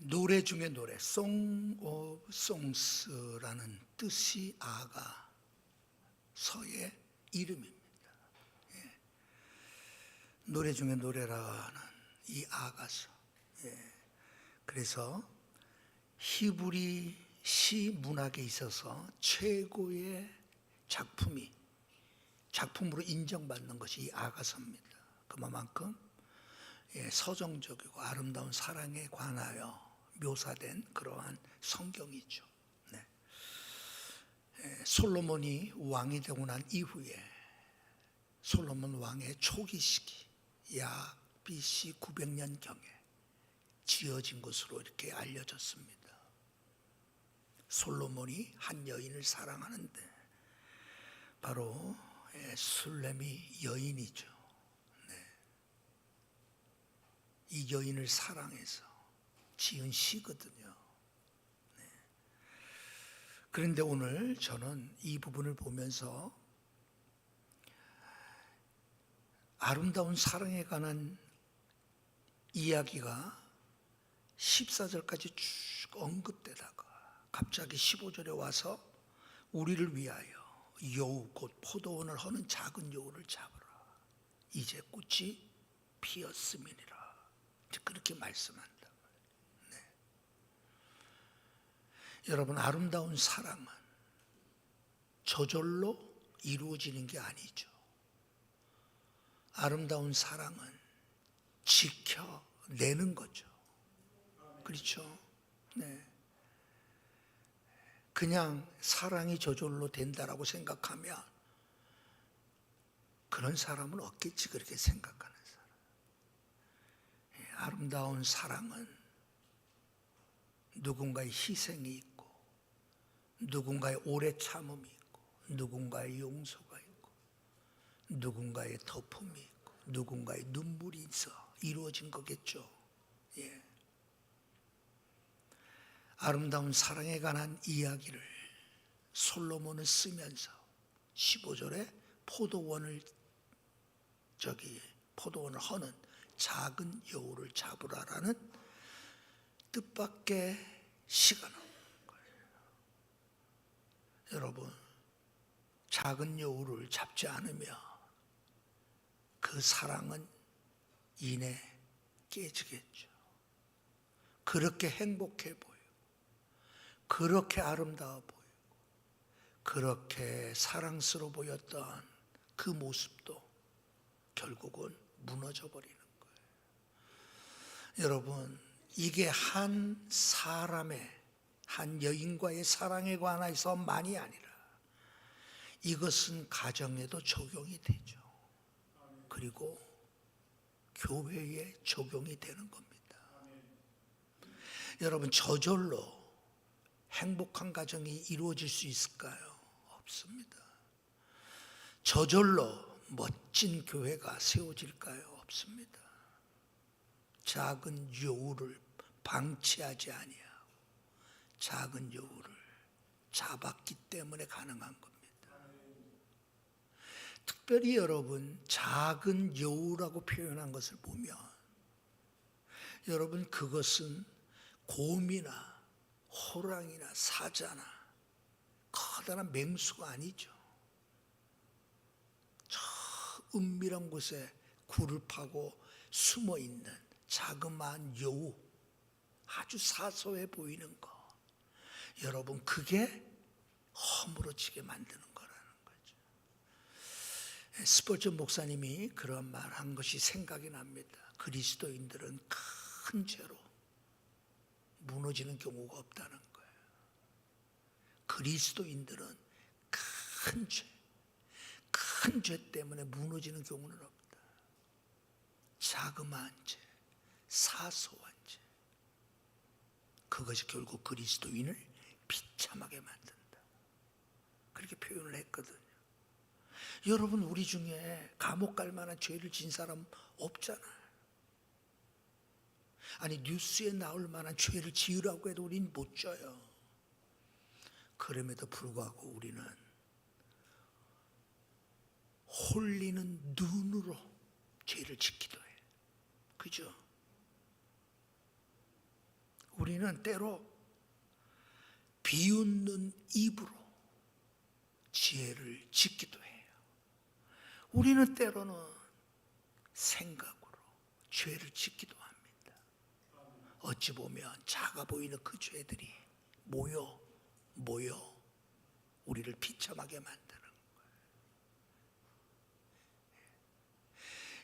노래 중에 노래, Song of Songs라는 뜻이 아가서의 이름입니다. 노래 중에 노래라는 이 아가서. 그래서 히브리 시 문학에 있어서 최고의 작품으로 인정받는 것이 이 아가서입니다. 그만큼 서정적이고 아름다운 사랑에 관하여 묘사된 그러한 성경이죠. 솔로몬이 왕이 되고 난 이후에 솔로몬 왕의 초기 시기 약 BC 900년경에 지어진 것으로 이렇게 알려졌습니다. 솔로몬이 한 여인을 사랑하는데 바로 술레미 여인이죠. 이 여인을 사랑해서 지은 시거든요. 그런데 오늘 저는 이 부분을 보면서 아름다운 사랑에 관한 이야기가 14절까지 쭉 언급되다가 갑자기 15절에 와서 우리를 위하여 여우 곧 포도원을 허는 작은 여우를 잡으라. 이제 꽃이 피었음이니라. 그렇게 말씀한다. 여러분, 아름다운 사랑은 저절로 이루어지는 게 아니죠. 아름다운 사랑은 지켜내는 거죠. 그렇죠? 그냥 사랑이 저절로 된다라고 생각하면 그런 사람은 없겠지, 그렇게 생각하는 사람. 아름다운 사랑은 누군가의 희생이 있고, 누군가의 오래 참음이 있고, 누군가의 용서가 있고, 누군가의 덮음이 있고, 누군가의 눈물이 있어 이루어진 거겠죠. 아름다운 사랑에 관한 이야기를 솔로몬은 쓰면서 15절에 포도원을 허는 작은 여우를 잡으라라는 뜻밖의 시가 나오는 거예요. 여러분, 작은 여우를 잡지 않으면 그 사랑은 이내 깨지겠죠. 그렇게 행복해 보이고, 그렇게 아름다워 보이고, 그렇게 사랑스러워 보였던 그 모습도 결국은 무너져 버리는 거예요. 여러분, 이게 한 사람의, 한 여인과의 사랑에 관해서만이 아니라 이것은 가정에도 적용이 되죠. 그리고 교회에 적용이 되는 겁니다. 여러분, 저절로 행복한 가정이 이루어질 수 있을까요? 없습니다. 저절로 멋진 교회가 세워질까요? 없습니다. 작은 여우를 방치하지 아니하고 작은 여우를 잡았기 때문에 가능한 겁니다. 특별히 여러분, 작은 여우라고 표현한 것을 보면 여러분, 그것은 곰이나 호랑이나 사자나 커다란 맹수가 아니죠. 저 은밀한 곳에 굴을 파고 숨어 있는 자그마한 여우, 아주 사소해 보이는 거. 여러분, 그게 허물어지게 만드는 거라는 거죠. 스펄전 목사님이 그런 말 한 것이 생각이 납니다. 그리스도인들은 큰 죄로 무너지는 경우가 없다는 거예요. 그리스도인들은 큰 죄 때문에 무너지는 경우는 없다. 자그마한 죄, 사소한 죄, 그것이 결국 그리스도인을 비참하게 만든다. 그렇게 표현을 했거든요. 여러분, 우리 중에 감옥 갈 만한 죄를 진 사람 없잖아요. 아니, 뉴스에 나올 만한 죄를 지으라고 해도 우리는 못 져요. 그럼에도 불구하고 우리는 홀리는 눈으로 죄를 짓기도 해. 그죠? 우리는 때로 비웃는 입으로 지혜를 짓기도 해요. 우리는 때로는 생각으로 죄를 짓기도 합니다. 어찌 보면 작아 보이는 그 죄들이 모여 우리를 비참하게 만드는 거예요.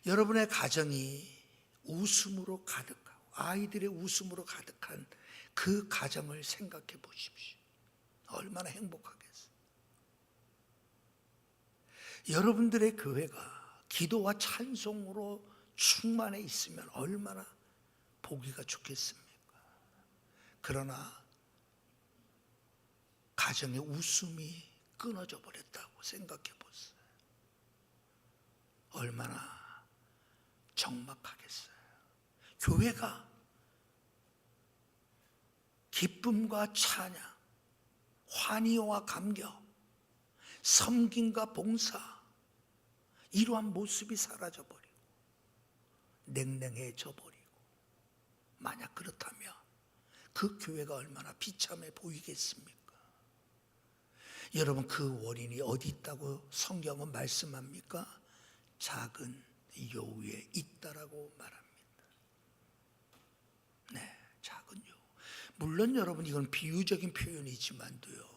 여러분의 가정이 웃음으로 가득하고 아이들의 웃음으로 가득한 그 가정을 생각해 보십시오. 얼마나 행복하겠어요. 여러분들의 교회가 기도와 찬송으로 충만해 있으면 얼마나 보기가 좋겠습니까? 그러나 가정의 웃음이 끊어져 버렸다고 생각해 보세요. 얼마나 적막하겠어요. 교회가 기쁨과 찬양, 환희와 감격, 섬김과 봉사, 이러한 모습이 사라져버리고 냉랭해져 버리고, 만약 그렇다면 그 교회가 얼마나 비참해 보이겠습니까? 여러분, 그 원인이 어디 있다고 성경은 말씀합니까? 작은 요우에 있다라고 말합니다. 네, 작은 요우. 물론 여러분, 이건 비유적인 표현이지만도요,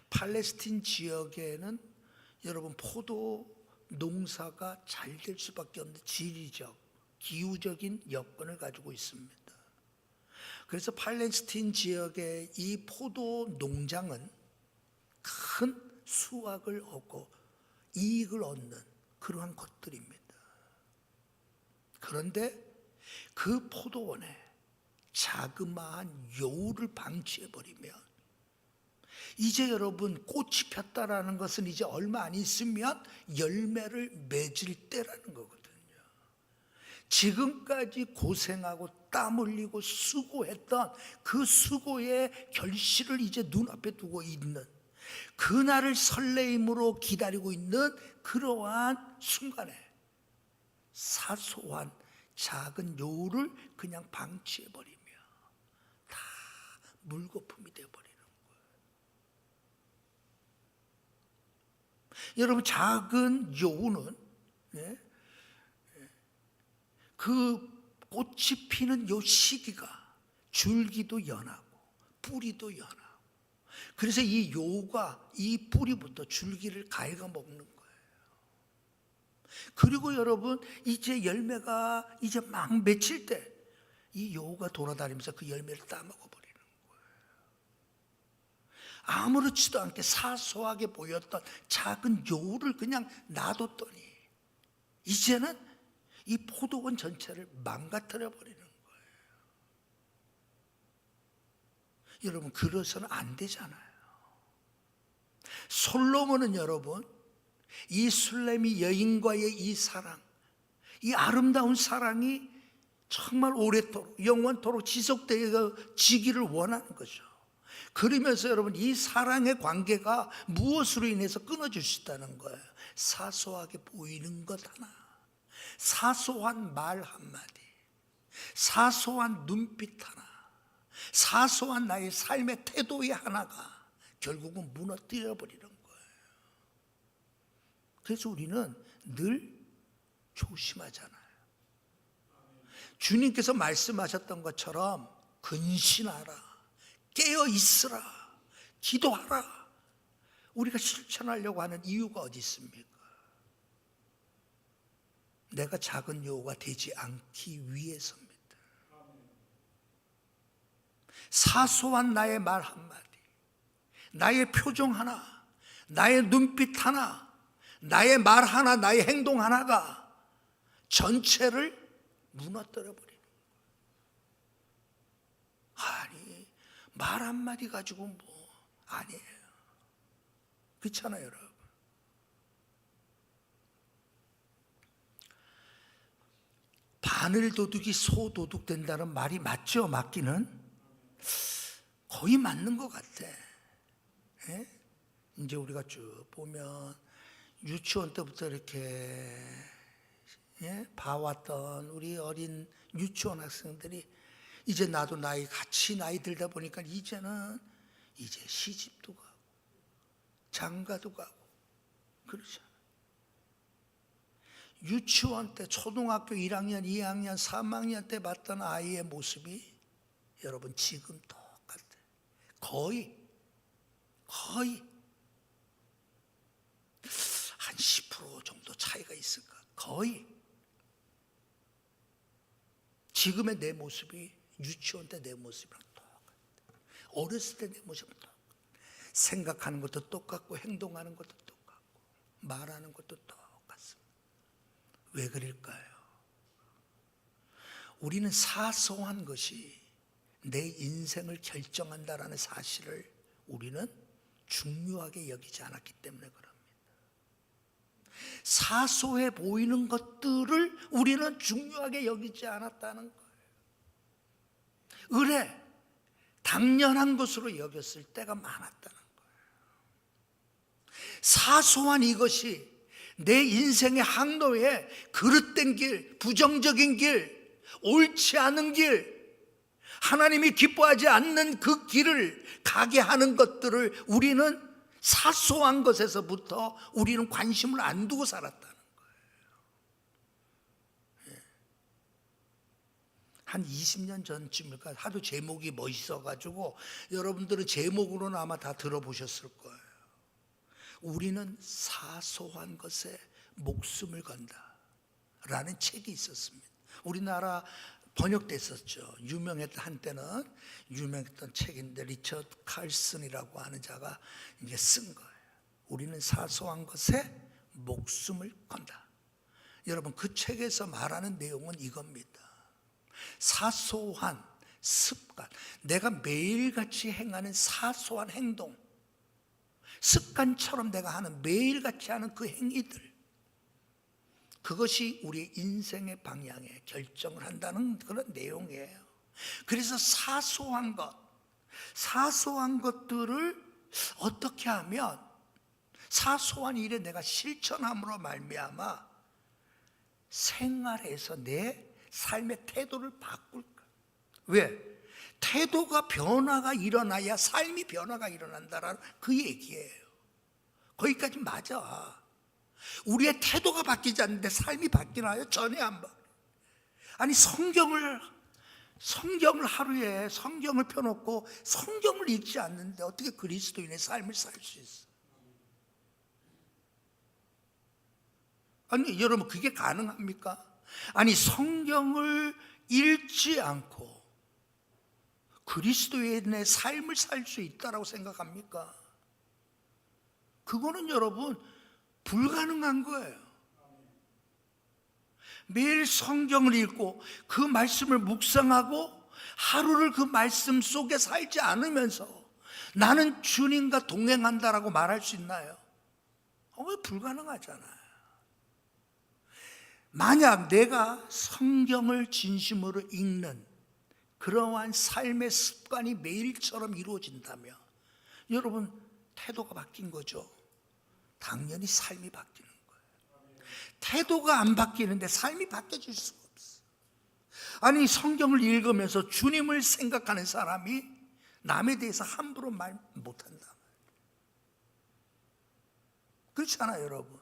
팔레스틴 지역에는 여러분 포도 농사가 잘 될 수밖에 없는 지리적, 기후적인 여건을 가지고 있습니다. 그래서 팔레스틴 지역의 이 포도 농장은 큰 수확을 얻고 이익을 얻는 그러한 것들입니다. 그런데 그 포도원에 자그마한 요우를 방치해버리면, 이제 여러분 꽃이 폈다라는 것은 이제 얼마 안 있으면 열매를 맺을 때라는 거거든요. 지금까지 고생하고 땀 흘리고 수고했던 그 수고의 결실을 이제 눈앞에 두고 있는, 그날을 설레임으로 기다리고 있는 그러한 순간에 사소한 작은 요우를 그냥 방치해버리며 다 물거품이 되어버리는 거예요. 여러분, 작은 요우는 그 꽃이 피는 요 시기가 줄기도 연하고 뿌리도 연하고, 그래서 이 요우가 이 뿌리부터 줄기를 갉아먹는 거예요. 그리고 여러분, 이제 열매가 이제 막 맺힐 때 이 요우가 돌아다니면서 그 열매를 따먹어버리는 거예요. 아무렇지도 않게 사소하게 보였던 작은 요우를 그냥 놔뒀더니 이제는 이 포도원 전체를 망가뜨려버리는 거예요. 여러분, 그래서는 안 되잖아요. 솔로몬은 여러분, 이 술레미 여인과의 이 사랑, 이 아름다운 사랑이 정말 오랫도록 영원토록 지속되어지기를 원하는 거죠. 그러면서 여러분, 이 사랑의 관계가 무엇으로 인해서 끊어질 수 있다는 거예요? 사소하게 보이는 것 하나, 사소한 말 한마디, 사소한 눈빛 하나, 사소한 나의 삶의 태도의 하나가 결국은 무너뜨려 버리는 거예요. 그래서 우리는 늘 조심하잖아요. 주님께서 말씀하셨던 것처럼 근신하라, 깨어 있으라, 기도하라. 우리가 실천하려고 하는 이유가 어디 있습니까? 내가 작은 요우가 되지 않기 위해서입니다. 사소한 나의 말 한마디, 나의 표정 하나, 나의 눈빛 하나, 나의 말 하나, 나의 행동 하나가 전체를 무너뜨려 버리는 거예요. 아니, 말 한마디 가지고 뭐 아니에요. 그렇잖아요, 여러분. 바늘 도둑이 소 도둑 된다는 말이 맞죠? 맞기는 거의 맞는 것 같아. 예? 이제 우리가 쭉 보면 유치원 때부터 이렇게 봐왔던 우리 어린 유치원 학생들이 이제 나도 같이 나이 들다 보니까 이제 시집도 가고 장가도 가고 그러잖아. 유치원 때, 초등학교 1학년, 2학년, 3학년 때 봤던 아이의 모습이 여러분 지금 똑같아. 거의 한 10% 정도 차이가 있을까? 거의. 지금의 내 모습이 유치원 때 내 모습이랑 똑같아. 어렸을 때 내 모습이랑 똑같아. 생각하는 것도 똑같고 행동하는 것도 똑같고 말하는 것도 똑같습니다. 왜 그럴까요? 우리는 사소한 것이 내 인생을 결정한다라는 사실을 우리는 중요하게 여기지 않았기 때문에 그럽니다. 사소해 보이는 것들을 우리는 중요하게 여기지 않았다는 거예요. 의뢰, 당연한 것으로 여겼을 때가 많았다는 거예요. 사소한 이것이 내 인생의 항로에 그릇된 길, 부정적인 길, 옳지 않은 길, 하나님이 기뻐하지 않는 그 길을 가게 하는 것들을 우리는 사소한 것에서부터 우리는 관심을 안 두고 살았다는 거예요. 한 20년 전쯤일까 하도 제목이 멋있어가지고 여러분들은 제목으로는 아마 다 들어보셨을 거예요. 우리는 사소한 것에 목숨을 건다 라는 책이 있었습니다. 우리나라 번역됐었죠. 한때는 유명했던 책인데 리처드 칼슨이라고 하는 자가 이제 쓴 거예요. 우리는 사소한 것에 목숨을 건다. 여러분 그 책에서 말하는 내용은 이겁니다. 사소한 습관, 내가 매일같이 행하는 사소한 행동, 습관처럼 내가 하는 매일같이 하는 그 행위들, 그것이 우리의 인생의 방향에 결정을 한다는 그런 내용이에요. 그래서 사소한 것들을 어떻게 하면 사소한 일에 내가 실천함으로 말미암아 생활에서 내 삶의 태도를 바꿀까? 왜? 태도가 변화가 일어나야 삶이 변화가 일어난다라는 그 얘기예요. 거기까지 맞아. 우리의 태도가 바뀌지 않는데 삶이 바뀌나요? 전혀 안 바뀌어요. 아니 성경을 하루에 성경을 펴놓고 성경을 읽지 않는데 어떻게 그리스도인의 삶을 살 수 있어? 아니 여러분 그게 가능합니까? 아니 성경을 읽지 않고 그리스도인의 삶을 살 수 있다라고 생각합니까? 그거는 여러분 불가능한 거예요. 매일 성경을 읽고 그 말씀을 묵상하고 하루를 그 말씀 속에 살지 않으면서 나는 주님과 동행한다라고 말할 수 있나요? 불가능하잖아요. 만약 내가 성경을 진심으로 읽는 그러한 삶의 습관이 매일처럼 이루어진다면 여러분 태도가 바뀐 거죠. 당연히 삶이 바뀌는 거예요. 태도가 안 바뀌는데 삶이 바뀌어질 수가 없어. 아니 성경을 읽으면서 주님을 생각하는 사람이 남에 대해서 함부로 말 못한다. 그렇지 않아요 여러분?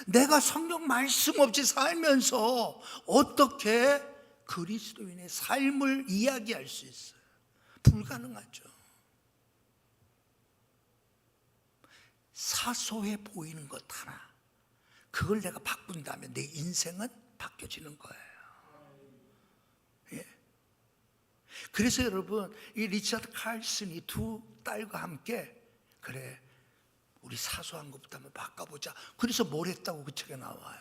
내가 성경 말씀 없이 살면서 어떻게 그리스도인의 삶을 이야기할 수 있어요? 불가능하죠. 사소해 보이는 것 하나, 그걸 내가 바꾼다면 내 인생은 바뀌어지는 거예요. 예. 그래서 여러분 이 리처드 칼슨이 두 딸과 함께 그래 우리 사소한 것부터 한번 바꿔보자. 그래서 뭘 했다고 그 책에 나와요.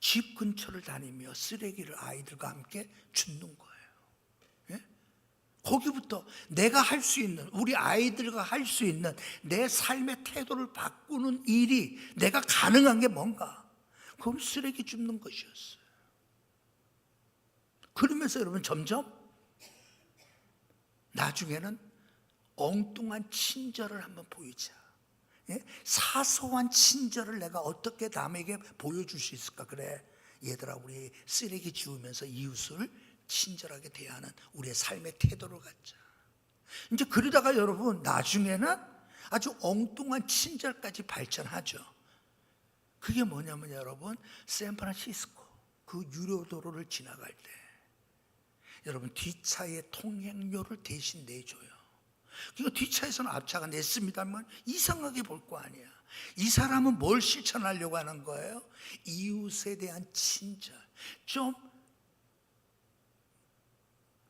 집 근처를 다니며 쓰레기를 아이들과 함께 줍는 거예요. 예? 거기부터 내가 할 수 있는, 우리 아이들과 할 수 있는 내 삶의 태도를 바꾸는 일이 내가 가능한 게 뭔가? 그건 쓰레기 줍는 것이었어요. 그러면서 여러분 점점 나중에는 엉뚱한 친절을 한번 보이자. 예? 사소한 친절을 내가 어떻게 남에게 보여줄 수 있을까? 그래 얘들아 우리 쓰레기 주우면서 이웃을 친절하게 대하는 우리의 삶의 태도를 갖자. 이제 그러다가 여러분 나중에는 아주 엉뚱한 친절까지 발전하죠. 그게 뭐냐면 여러분, 샌프란시스코 그 유료도로를 지나갈 때 여러분 뒷차의 통행료를 대신 내줘요. 그러니까 뒷차에서는 앞차가 냈습니다만 이상하게 볼 거 아니야. 이 사람은 뭘 실천하려고 하는 거예요? 이웃에 대한 친절. 좀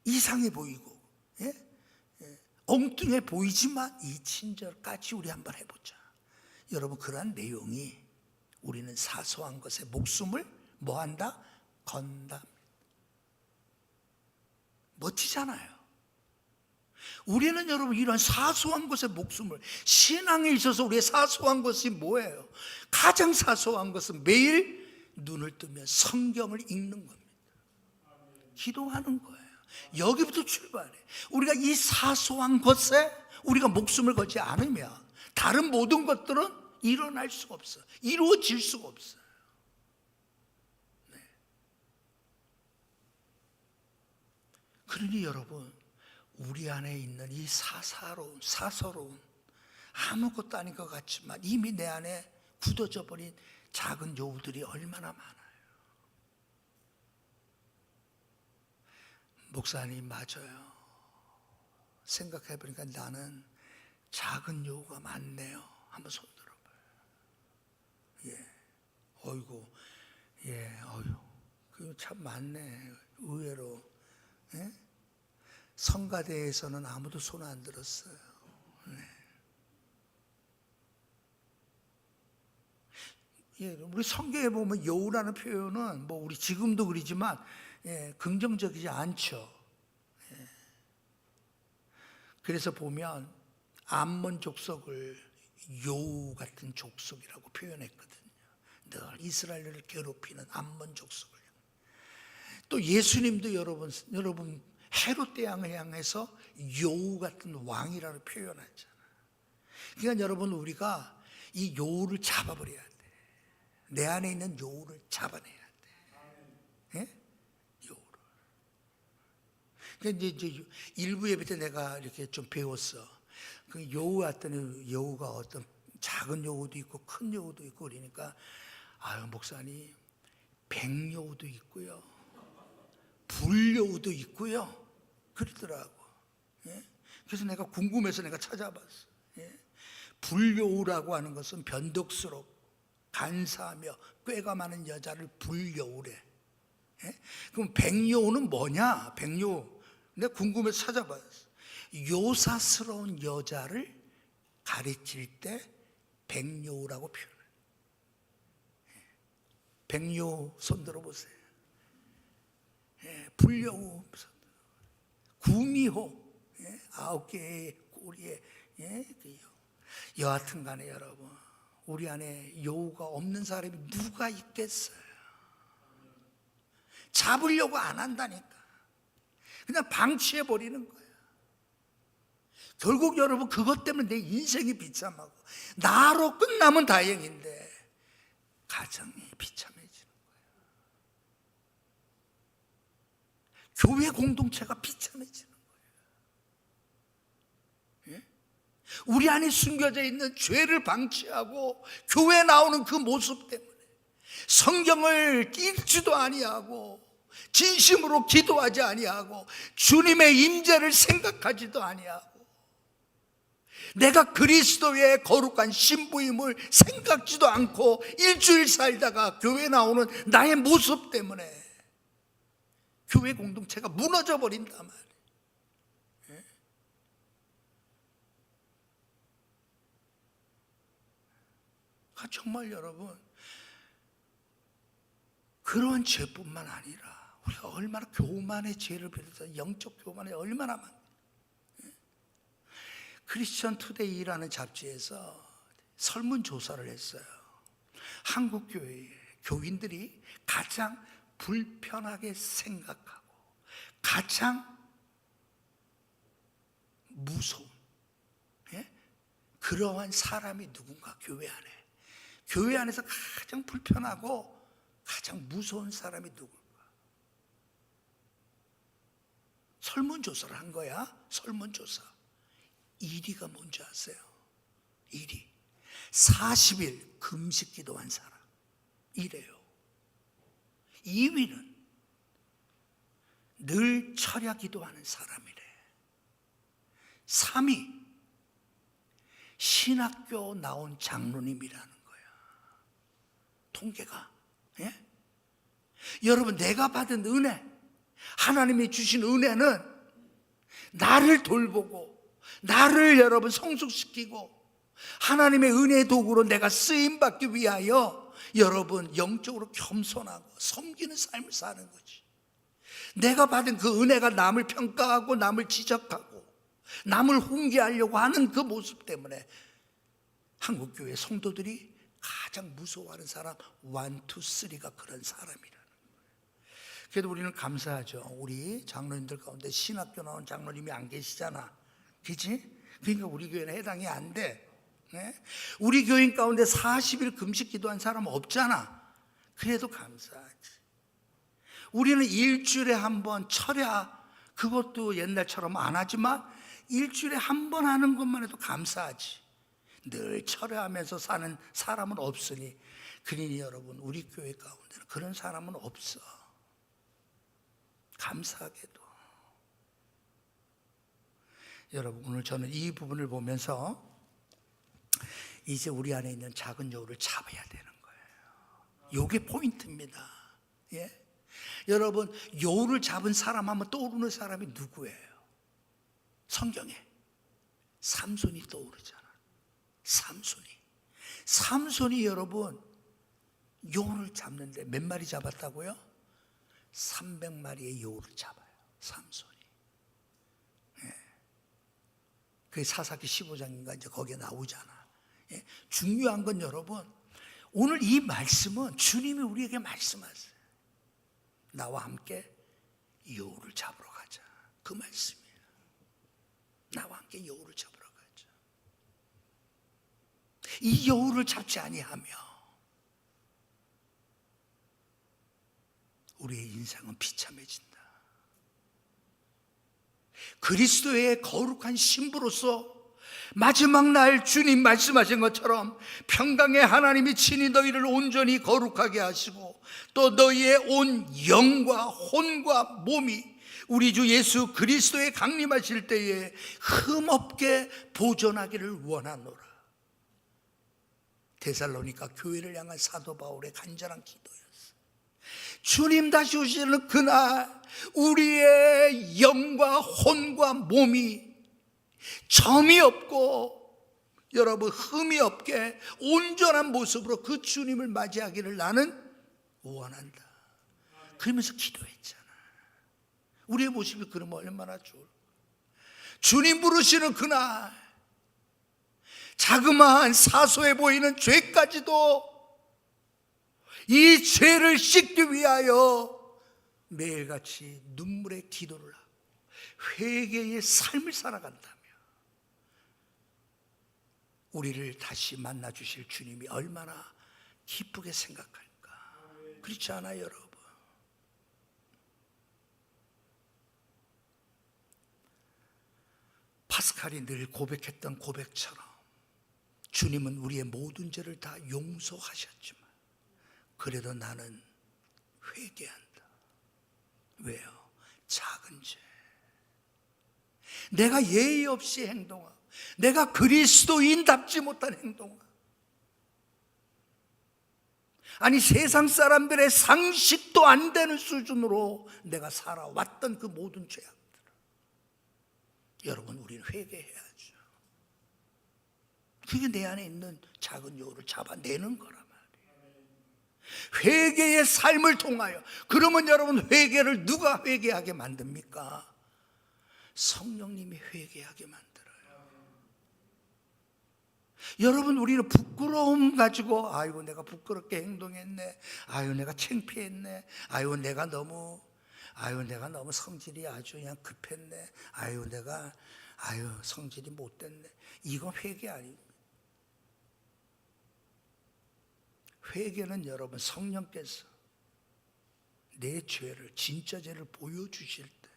이상해 보이고 엉뚱해 보이지만 이 친절까지 우리 한번 해보자. 여러분, 그러한 내용이 우리는 사소한 것에 목숨을 뭐한다? 건다. 멋지잖아요. 우리는 여러분 이런 사소한 것에 목숨을, 신앙에 있어서 우리의 사소한 것이 뭐예요? 가장 사소한 것은 매일 눈을 뜨면 성경을 읽는 겁니다. 기도하는 거예요. 여기부터 출발해. 우리가 이 사소한 것에 우리가 목숨을 걸지 않으면 다른 모든 것들은 일어날 수가 없어요. 이루어질 수가 없어요. 네. 그러니 여러분, 우리 안에 있는 이 사서로운 아무것도 아닌 것 같지만 이미 내 안에 굳어져 버린 작은 여우들이 얼마나 많아요. 목사님, 맞아요. 생각해 보니까 나는 작은 여우가 많네요. 한번 손 들어봐요. 예, 어이구, 예, 어유, 그 참 많네. 의외로. 예? 성가대에서는 아무도 손 안 들었어요. 네. 예, 우리 성경에 보면 여우라는 표현은 뭐 우리 지금도 그러지만 긍정적이지 않죠. 예. 그래서 보면 암몬 족속을 여우 같은 족속이라고 표현했거든요. 늘 이스라엘을 괴롭히는 암몬 족속을. 또 예수님도 여러분 헤롯 대왕을 향해서 여우 같은 왕이라고 표현하잖아요. 그러니까 여러분, 우리가 이 여우를 잡아버려야 돼. 내 안에 있는 여우를 잡아내야 돼. 예? 여우를. 그러니까 이제 일부 예배 때 내가 이렇게 좀 배웠어. 그 여우 같은 여우가 어떤 작은 여우도 있고 큰 여우도 있고 그러니까, 아유 목사님, 백여우도 있고요, 불여우도 있고요, 그러더라고. 예? 그래서 내가 궁금해서 내가 찾아봤어. 예? 불여우라고 하는 것은 변덕스럽고 간사하며 꾀가 많은 여자를 불여우래. 예? 그럼 백여우는 뭐냐? 백여우, 내가 궁금해서 찾아봤어. 요사스러운 여자를 가르칠 때 백여우라고 표현해. 백여우 손 들어보세요. 예, 불여우, 구미호, 예, 9개의 꼬리에, 예, 여하튼 간에 여러분, 우리 안에 여우가 없는 사람이 누가 있겠어요? 잡으려고 안 한다니까. 그냥 방치해 버리는 거예요. 결국 여러분, 그것 때문에 내 인생이 비참하고 나로 끝나면 다행인데 가정이 비참해지는 거예요. 교회 공동체가 비참해지는 거예요. 예? 우리 안에 숨겨져 있는 죄를 방치하고 교회에 나오는 그 모습 때문에 성경을 읽지도 아니하고 진심으로 기도하지 아니하고 주님의 임재를 생각하지도 아니하고 내가 그리스도의 거룩한 신부임을 생각지도 않고 일주일 살다가 교회 나오는 나의 모습 때문에 교회 공동체가 무너져 버린단 말이에요. 예? 정말 여러분, 그런 죄뿐만 아니라 우리가 얼마나 교만의 죄를 비롯해서 영적 교만에 얼마나 많아요. 크리스천 투데이라는 잡지에서 설문조사를 했어요. 한국 교회의 교인들이 가장 불편하게 생각하고 가장 무서운, 예? 그러한 사람이 누군가, 교회 안에서 가장 불편하고 가장 무서운 사람이 누굴까? 설문조사를 한 거야. 설문조사. 1위가 뭔지 아세요? 1위 40일 금식 기도한 사람 이래요. 2위는 늘 철야 기도하는 사람이래. 3위 신학교 나온 장로님이라는 거야. 통계가. 예? 여러분, 내가 받은 은혜, 하나님이 주신 은혜는 나를 돌보고 나를 여러분 성숙시키고 하나님의 은혜의 도구로 내가 쓰임받기 위하여 여러분 영적으로 겸손하고 섬기는 삶을 사는 거지. 내가 받은 그 은혜가 남을 평가하고 남을 지적하고 남을 훈계하려고 하는 그 모습 때문에 한국교회 성도들이 가장 무서워하는 사람 1, 2, 3가 그런 사람이라는 거예요. 그래도 우리는 감사하죠. 우리 장로님들 가운데 신학교 나온 장로님이 안 계시잖아. 그렇지? 그러니까 우리 교회는 해당이 안 돼. 네? 우리 교인 가운데 40일 금식 기도한 사람 없잖아. 그래도 감사하지. 우리는 일주일에 한 번 철야, 그것도 옛날처럼 안 하지만 일주일에 한 번 하는 것만 해도 감사하지. 늘 철야하면서 사는 사람은 없으니, 그러니 여러분 우리 교회 가운데는 그런 사람은 없어. 감사하게도. 여러분, 오늘 저는 이 부분을 보면서 이제 우리 안에 있는 작은 여우를 잡아야 되는 거예요. 이게 포인트입니다. 예? 여러분, 여우를 잡은 사람 하면 떠오르는 사람이 누구예요? 성경에 삼손이 떠오르잖아. 삼손이 여러분 여우를 잡는데 몇 마리 잡았다고요? 300마리의 여우를 잡아요. 삼손이. 예. 그게 사사기 15장인가 이제 거기에 나오잖아. 예. 중요한 건 여러분, 오늘 이 말씀은 주님이 우리에게 말씀하세요. 나와 함께 여우를 잡으러 가자. 그 말씀이에요. 나와 함께 여우를 잡으러 가자. 이 여우를 잡지 아니하며 우리의 인생은 비참해진다. 그리스도의 거룩한 신부로서 마지막 날 주님 말씀하신 것처럼 평강의 하나님이 친히 너희를 온전히 거룩하게 하시고 또 너희의 온 영과 혼과 몸이 우리 주 예수 그리스도의 강림하실 때에 흠없게 보존하기를 원하노라. 데살로니가 교회를 향한 사도 바울의 간절한 기도였어. 주님 다시 오시는 그날 우리의 영과 혼과 몸이 점이 없고 여러분 흠이 없게 온전한 모습으로 그 주님을 맞이하기를 나는 원한다. 그러면서 기도했잖아. 우리의 모습이 그러면 얼마나 좋을까. 주님 부르시는 그날 자그마한 사소해 보이는 죄까지도 이 죄를 씻기 위하여 매일같이 눈물의 기도를 하고 회개의 삶을 살아간다며 우리를 다시 만나 주실 주님이 얼마나 기쁘게 생각할까. 그렇지 않아요, 여러분? 파스칼이 늘 고백했던 고백처럼 주님은 우리의 모든 죄를 다 용서하셨지만 그래도 나는 회개한다. 왜요? 작은 죄. 내가 예의 없이 행동하고 내가 그리스도인답지 못한 행동하고 아니 세상 사람들의 상식도 안 되는 수준으로 내가 살아왔던 그 모든 죄악들. 여러분, 우리는 회개해야죠. 그게 내 안에 있는 작은 여우를 잡아내는 거란 말이에요. 회개의 삶을 통하여. 그러면 여러분, 회개를 누가 회개하게 만듭니까? 성령님이 회개하게 만들어요. 여러분, 우리는 부끄러움 가지고 아이고 내가 부끄럽게 행동했네, 아이고 내가 창피했네, 아이고 내가 너무 성질이 아주 그냥 급했네, 아이고 내가 성질이 못됐네. 이거 회개 아닙니다. 회개는 여러분 성령께서 내 죄를 진짜 죄를 보여주실 때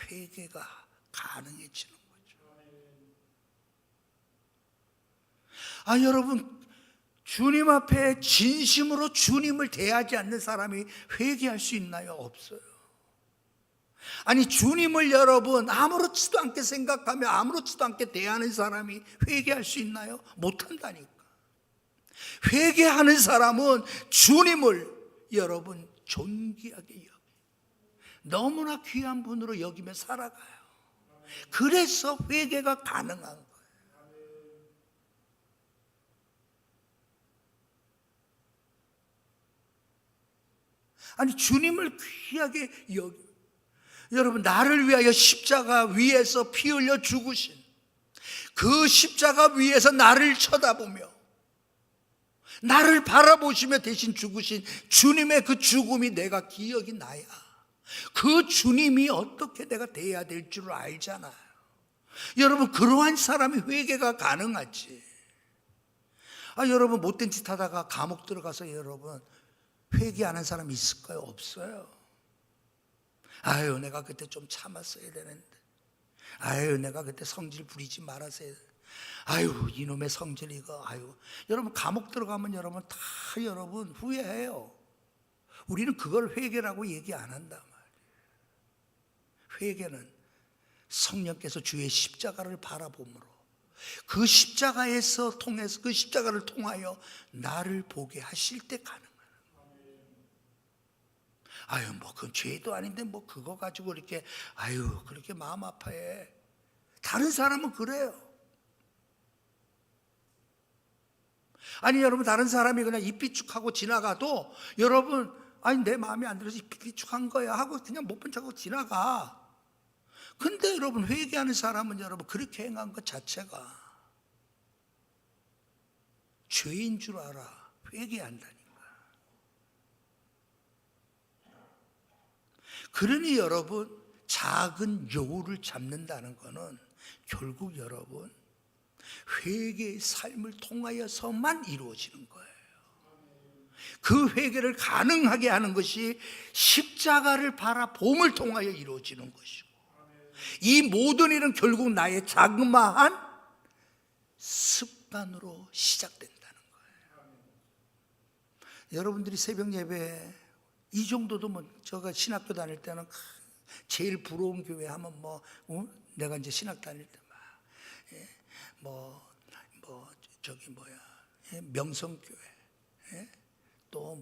회개가 가능해지는 거죠. 여러분, 주님 앞에 진심으로 주님을 대하지 않는 사람이 회개할 수 있나요? 없어요. 주님을 여러분 아무렇지도 않게 생각하며 아무렇지도 않게 대하는 사람이 회개할 수 있나요? 못한다니까. 회개하는 사람은 주님을 여러분 존귀하게 여기, 너무나 귀한 분으로 여기며 살아가요. 그래서 회개가 가능한 거예요. 주님을 귀하게 여기, 여러분, 나를 위하여 십자가 위에서 피 흘려 죽으신 그 십자가 위에서 나를 쳐다보며 나를 바라보시며 대신 죽으신 주님의 그 죽음이 내가 기억이 나야 그 주님이 어떻게 내가 대해야 될 줄 알잖아요. 여러분, 그러한 사람이 회개가 가능하지. 여러분, 못된 짓 하다가 감옥 들어가서 여러분 회개하는 사람 있을까요? 없어요. 내가 그때 좀 참았어야 되는데, 내가 그때 성질 부리지 말았어야 되는데, 이놈의 성질 이거, 여러분, 감옥 들어가면 여러분 다 여러분 후회해요. 우리는 그걸 회개라고 얘기 안 한단 말이에요. 회개는 성령께서 주의 십자가를 바라봄으로 그 십자가에서 통해서 그 십자가를 통하여 나를 보게 하실 때 가능한. 그건 죄도 아닌데 그거 가지고 이렇게 그렇게 마음 아파해. 다른 사람은 그래요. 여러분, 다른 사람이 그냥 입 비축하고 지나가도 여러분 내 마음에 안 들어서 입 비축한 거야 하고 그냥 못 본 척하고 지나가. 근데 여러분, 회개하는 사람은 여러분 그렇게 행한 것 자체가 죄인 줄 알아. 회개한다니까. 그러니 여러분, 작은 여우를 잡는다는 것은 결국 여러분 회개의 삶을 통하여서만 이루어지는 거예요. 그 회개를 가능하게 하는 것이 십자가를 바라봄을 통하여 이루어지는 것이고, 이 모든 일은 결국 나의 자그마한 습관으로 시작된다는 거예요. 여러분들이 새벽 예배 이 정도도 제가 신학교 다닐 때는 제일 부러운 교회 하면 내가 이제 신학 다닐 때 명성교회, 또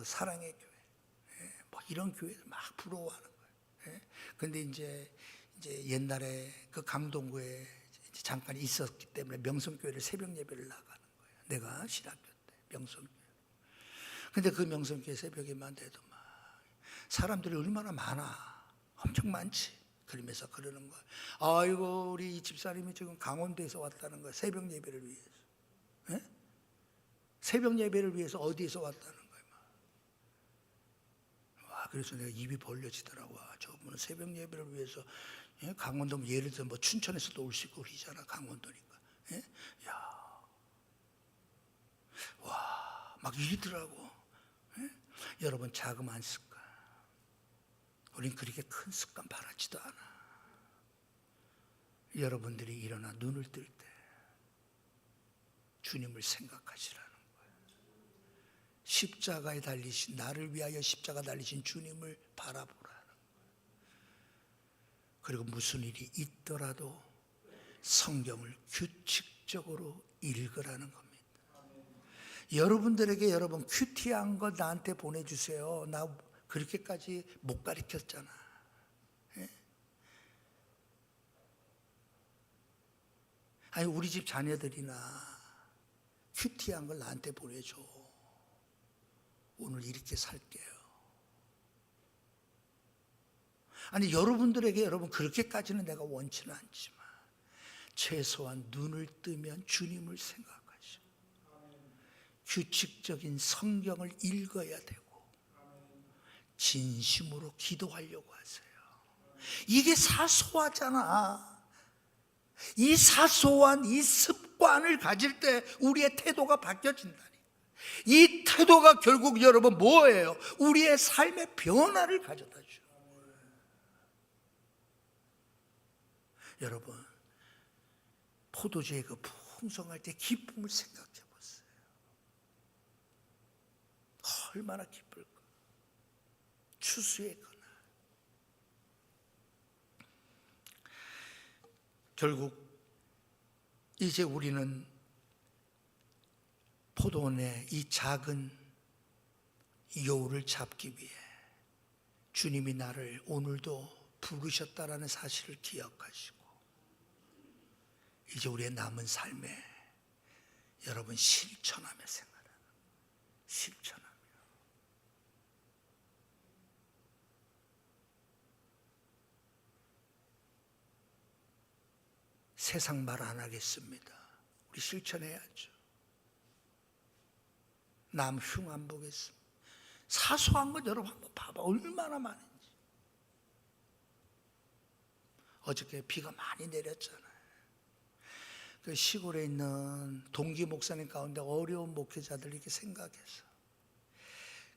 사랑의 교회, 이런 교회를 막 부러워하는 거예요. 근데 이제 옛날에 그 강동구에 잠깐 있었기 때문에 명성교회를 새벽 예배를 나가는 거예요. 내가 신학교 때 명성교회. 근데 그 명성교회 새벽에만 돼도 막 사람들이 얼마나 많아. 엄청 많지. 그러면서 그러는 거야. 우리 집사님이 지금 강원도에서 왔다는 거야. 새벽 예배를 위해서. 새벽 예배를 위해서 어디에서 왔다는 거야. 그래서 내가 입이 벌려지더라고. 저분은 새벽 예배를 위해서 강원도, 예를 들어 춘천에서도 올 수 있고 그러잖아. 강원도니까. 막 이러더라고. 여러분, 자그마한 습관, 우린 그렇게 큰 습관 바라지도 않아. 여러분들이 일어나 눈을 뜰 때 주님을 생각하시라는 거예요. 십자가에 달리신, 나를 위하여 십자가 달리신 주님을 바라보라는 거예요. 그리고 무슨 일이 있더라도 성경을 규칙적으로 읽으라는 겁니다. 여러분들에게 여러분 큐티한 거 나한테 보내주세요. 나 그렇게까지 못 가르쳤잖아. 우리 집 자녀들이나 큐티한 걸 나한테 보내줘. 오늘 이렇게 살게요. 여러분들에게 여러분 그렇게까지는 내가 원치는 않지만 최소한 눈을 뜨면 주님을 생각하시고 규칙적인 성경을 읽어야 되고 진심으로 기도하려고 하세요. 이게 사소하잖아. 이 사소한 이 습관을 가질 때 우리의 태도가 바뀌어진다니. 이 태도가 결국 여러분 뭐예요? 우리의 삶의 변화를 가져다 줘요. 여러분, 포도주의 그 풍성할 때 기쁨을 생각해 보세요. 얼마나 기쁠까. 추수의 그날. 결국 이제 우리는 포도원의 이 작은 여우를 잡기 위해 주님이 나를 오늘도 부르셨다라는 사실을 기억하시고, 이제 우리의 남은 삶에 여러분 실천하며 생활하는, 실천하며. 세상 말 안 하겠습니다. 우리 실천해야죠. 남 흉 안 보겠습니다. 사소한 것 여러분 한번 봐봐. 얼마나 많은지. 어저께 비가 많이 내렸잖아요. 그 시골에 있는 동기 목사님 가운데 어려운 목회자들 이렇게 생각해서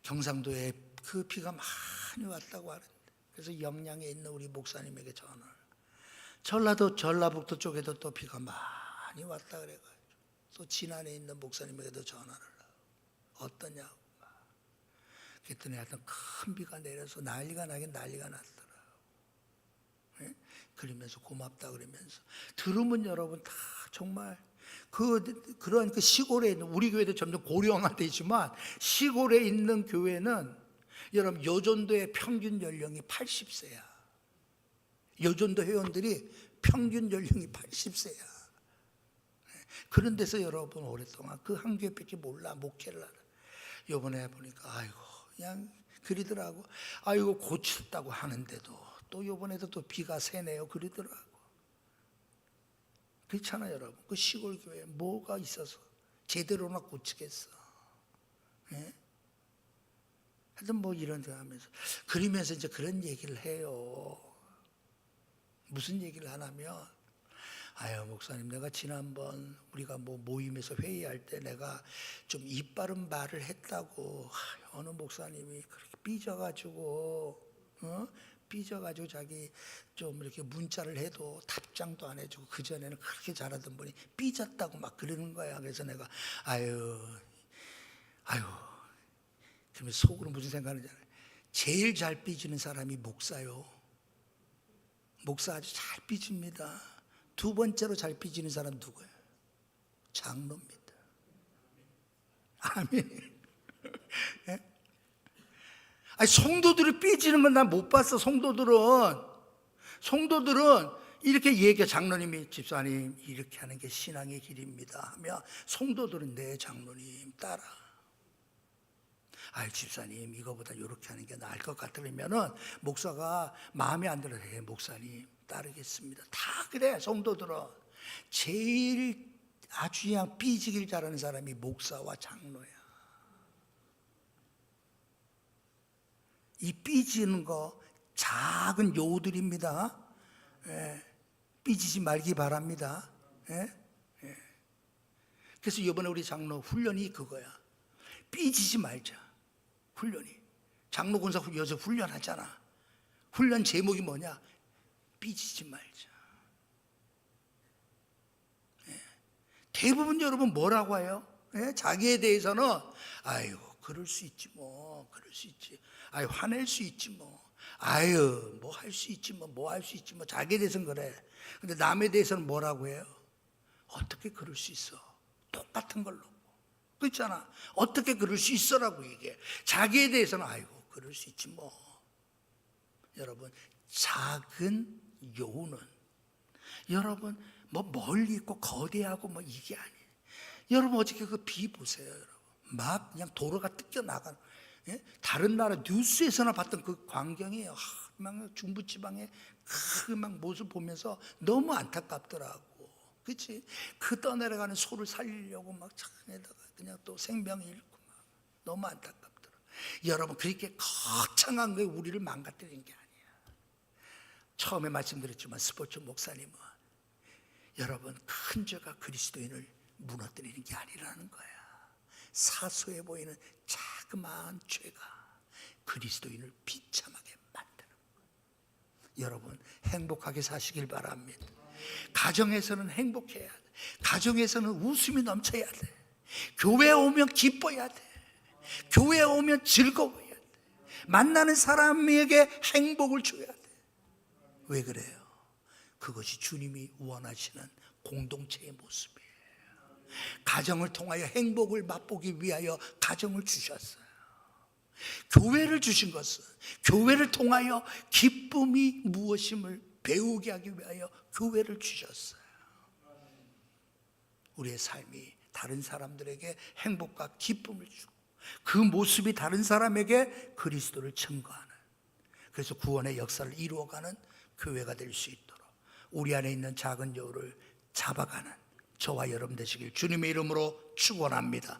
경상도에 그 비가 많이 왔다고 하는데, 그래서 영양에 있는 우리 목사님에게 전화를, 전라북도 쪽에도 또 비가 많이 왔다 그래가지고 또 진안에 있는 목사님에게도 전화를 하고 어떠냐고. 그랬더니 하여튼 큰 비가 내려서 난리가 나긴 난리가 났더라고. 예? 그러면서 고맙다 그러면서 들으면 여러분 다 정말 그런 그 시골에 있는, 우리 교회도 점점 고령화되지만 시골에 있는 교회는 여러분 여전도의 평균 연령이 80세야. 여전도 회원들이 평균 연령이 80세야. 그런 데서 여러분 오랫동안 그 한 교회밖에 몰라 목회를 하는. 요번에 보니까 아이고 그냥 그러더라고. 아이고 고쳤다고 하는데도 또 요번에도 또 비가 새네요 그러더라고. 그렇잖아요 여러분. 그 시골 교회에 뭐가 있어서 제대로나 고치겠어. 예? 하여튼 뭐 이런 데 하면서 그러면서 이제 그런 얘기를 해요. 무슨 얘기를 하냐면, 아유 목사님, 내가 지난번 우리가 뭐 모임에서 회의할 때 내가 좀 이빠른 말을 했다고. 어느 목사님이 그렇게 삐져가지고 삐져가지고 자기 좀 이렇게 문자를 해도 답장도 안 해주고, 그전에는 그렇게 잘하던 분이 삐졌다고 막 그러는 거야. 그래서 내가 아유 그러면 속으로 무슨 생각하는지 알아요? 제일 잘 삐지는 사람이 목사요. 목사 아주 잘 삐집니다. 두 번째로 잘 삐지는 사람 누구예요? 장로입니다. 아멘. 예? 아니, 성도들이 삐지는 건 난 못 봤어. 성도들은 이렇게 얘기해. 장로님이 집사님 이렇게 하는 게 신앙의 길입니다 하며 성도들은 네 장로님 따라. 아유 집사님 이거보다 이렇게 하는 게 나을 것 같으면은 목사가 마음에 안 들어서 해 목사님 따르겠습니다. 다 그래. 성도들은 제일 아주 그냥 삐지길 잘하는 사람이 목사와 장로야. 이 삐지는 거 작은 요들입니다. 예, 삐지지 말기 바랍니다. 예? 예. 그래서 이번에 우리 장로 훈련이 그거야. 삐지지 말자. 훈련이. 장로 권사 요새 훈련하잖아. 훈련 제목이 뭐냐? 삐지지 말자. 예. 대부분 여러분 뭐라고 해요? 예? 자기에 대해서는 아이고 그럴 수 있지 뭐, 그럴 수 있지. 아유 화낼 수 있지 뭐. 아유 뭐 할 수 있지 뭐 할 수 있지 뭐. 자기에 대해서는 그래. 근데 남에 대해서는 뭐라고 해요? 어떻게 그럴 수 있어? 똑같은 걸로. 그렇잖아. 어떻게 그럴 수 있어라고 얘기해. 자기에 대해서는 아이고 그럴 수 있지 뭐. 여러분 작은 요는 여러분 뭐 멀리 있고 거대하고 뭐 이게 아니에요. 여러분 어저께 그 비 보세요. 여러분 막 그냥 도로가 뜯겨 나가는. 예? 다른 나라 뉴스에서나 봤던 그 광경이에요. 막 중부지방의 그 막 모습 보면서 너무 안타깝더라고. 그렇지? 그 떠내려가는 소를 살리려고 막 창에다가 그냥 또 생명 잃고 막 너무 안타깝더라. 여러분 그렇게 거창한 게 우리를 망가뜨리는 게 아니야. 처음에 말씀드렸지만 스포츠 목사님은 여러분 큰 죄가 그리스도인을 무너뜨리는 게 아니라는 거야. 사소해 보이는 자그마한 죄가 그리스도인을 비참하게 만드는 거야. 여러분 행복하게 사시길 바랍니다. 가정에서는 행복해야 돼. 가정에서는 웃음이 넘쳐야 돼. 교회에 오면 기뻐야 돼. 교회에 오면 즐거워야 돼. 만나는 사람에게 행복을 줘야 돼. 왜 그래요? 그것이 주님이 원하시는 공동체의 모습이에요. 가정을 통하여 행복을 맛보기 위하여 가정을 주셨어요. 교회를 주신 것은 교회를 통하여 기쁨이 무엇임을 배우게 하기 위하여 교회를 주셨어요. 우리의 삶이 다른 사람들에게 행복과 기쁨을 주고 그 모습이 다른 사람에게 그리스도를 증거하는, 그래서 구원의 역사를 이루어가는 교회가 될 수 있도록 우리 안에 있는 작은 여우를 잡아가는 저와 여러분 되시길 주님의 이름으로 축원합니다.